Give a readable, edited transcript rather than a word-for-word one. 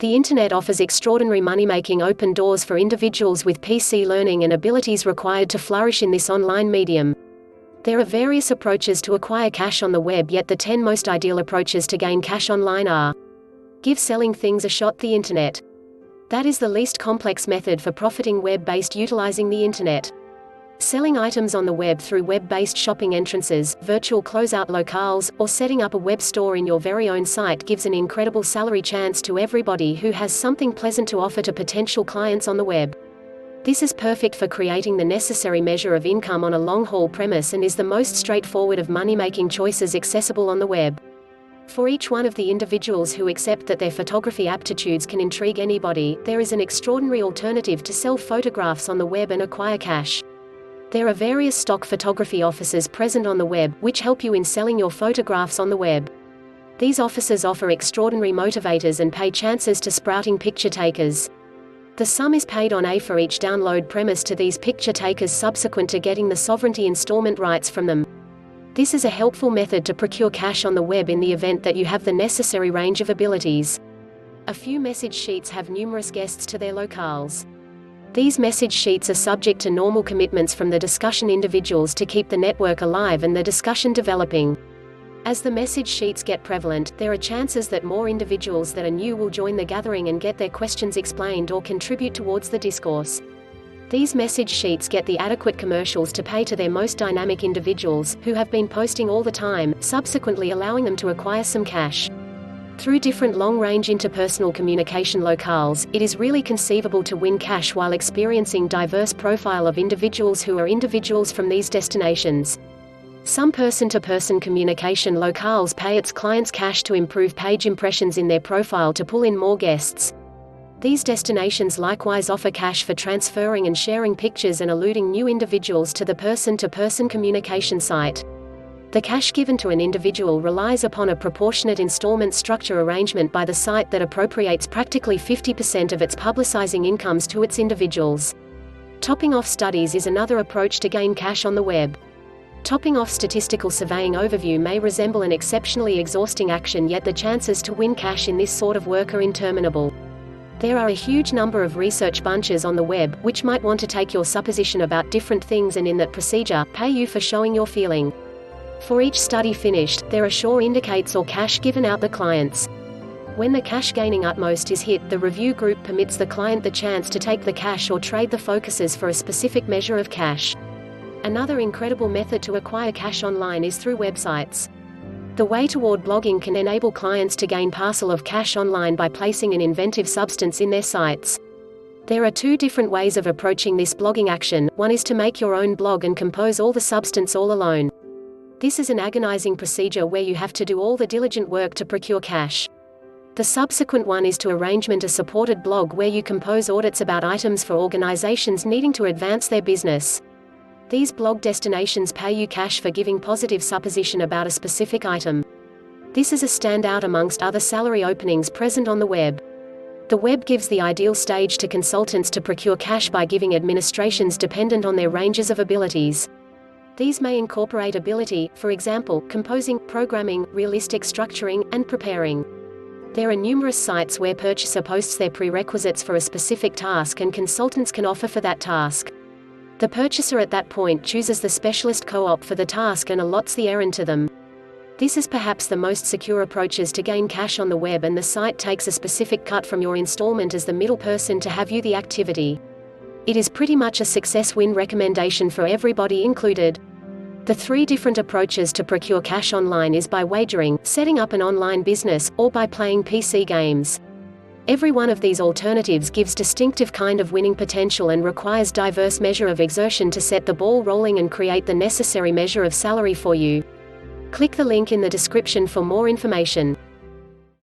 The Internet offers extraordinary money-making open doors for individuals with PC learning and abilities required to flourish in this online medium. There are various approaches to acquire cash on the web, yet the 10 most ideal approaches to gain cash online are: give selling things a shot. The Internet. That is the least complex method for profiting web-based utilizing the Internet. Selling items on the web through web-based shopping entrances, virtual closeout locales, or setting up a web store in your very own site gives an incredible salary chance to everybody who has something pleasant to offer to potential clients on the web. This is perfect for creating the necessary measure of income on a long-haul premise and is the most straightforward of money-making choices accessible on the web. For each one of the individuals who accept that their photography aptitudes can intrigue anybody, there is an extraordinary alternative to sell photographs on the web and acquire cash. There are various stock photography offices present on the web, which help you in selling your photographs on the web. These offices offer extraordinary motivators and pay chances to sprouting picture takers. The sum is paid on a for each download premise to these picture takers subsequent to getting the sovereignty installment rights from them. This is a helpful method to procure cash on the web in the event that you have the necessary range of abilities. A few message sheets have numerous guests to their locales. These message sheets are subject to normal commitments from the discussion individuals to keep the network alive and the discussion developing. As the message sheets get prevalent, there are chances that more individuals that are new will join the gathering and get their questions explained or contribute towards the discourse. These message sheets get the adequate commercials to pay to their most dynamic individuals, who have been posting all the time, subsequently allowing them to acquire some cash. Through different long-range interpersonal communication locales, it is really conceivable to win cash while experiencing diverse profile of individuals who are individuals from these destinations. Some person-to-person communication locales pay its clients cash to improve page impressions in their profile to pull in more guests. These destinations likewise offer cash for transferring and sharing pictures and alluding new individuals to the person-to-person communication site. The cash given to an individual relies upon a proportionate installment structure arrangement by the site that appropriates practically 50% of its publicizing incomes to its individuals. Topping off studies is another approach to gain cash on the web. Topping off statistical surveying overview may resemble an exceptionally exhausting action, yet the chances to win cash in this sort of work are interminable. There are a huge number of research bunches on the web, which might want to take your supposition about different things and in that procedure, pay you for showing your feeling. For each study finished, there are sure indicates or cash given out the clients. When the cash gaining utmost is hit, the review group permits the client the chance to take the cash or trade the focuses for a specific measure of cash. Another incredible method to acquire cash online is through websites. The way toward blogging can enable clients to gain parcel of cash online by placing an inventive substance in their sites. There are two different ways of approaching this blogging action. One is to make your own blog and compose all the substance all alone. This is an agonizing procedure where you have to do all the diligent work to procure cash. The subsequent one is to arrangement a supported blog where you compose audits about items for organizations needing to advance their business. These blog destinations pay you cash for giving positive supposition about a specific item. This is a standout amongst other salary openings present on the web. The web gives the ideal stage to consultants to procure cash by giving administrations dependent on their ranges of abilities. These may incorporate ability, for example, composing, programming, realistic structuring, and preparing. There are numerous sites where purchaser posts their prerequisites for a specific task and consultants can offer for that task. The purchaser at that point chooses the specialist co-op for the task and allots the errand to them. This is perhaps the most secure approaches to gain cash on the web, and the site takes a specific cut from your installment as the middle person to have you the activity. It is pretty much a success win recommendation for everybody included. The three different approaches to procure cash online is by wagering, setting up an online business, or by playing PC games. Every one of these alternatives gives distinctive kind of winning potential and requires diverse measure of exertion to set the ball rolling and create the necessary measure of salary for you. Click the link in the description for more information.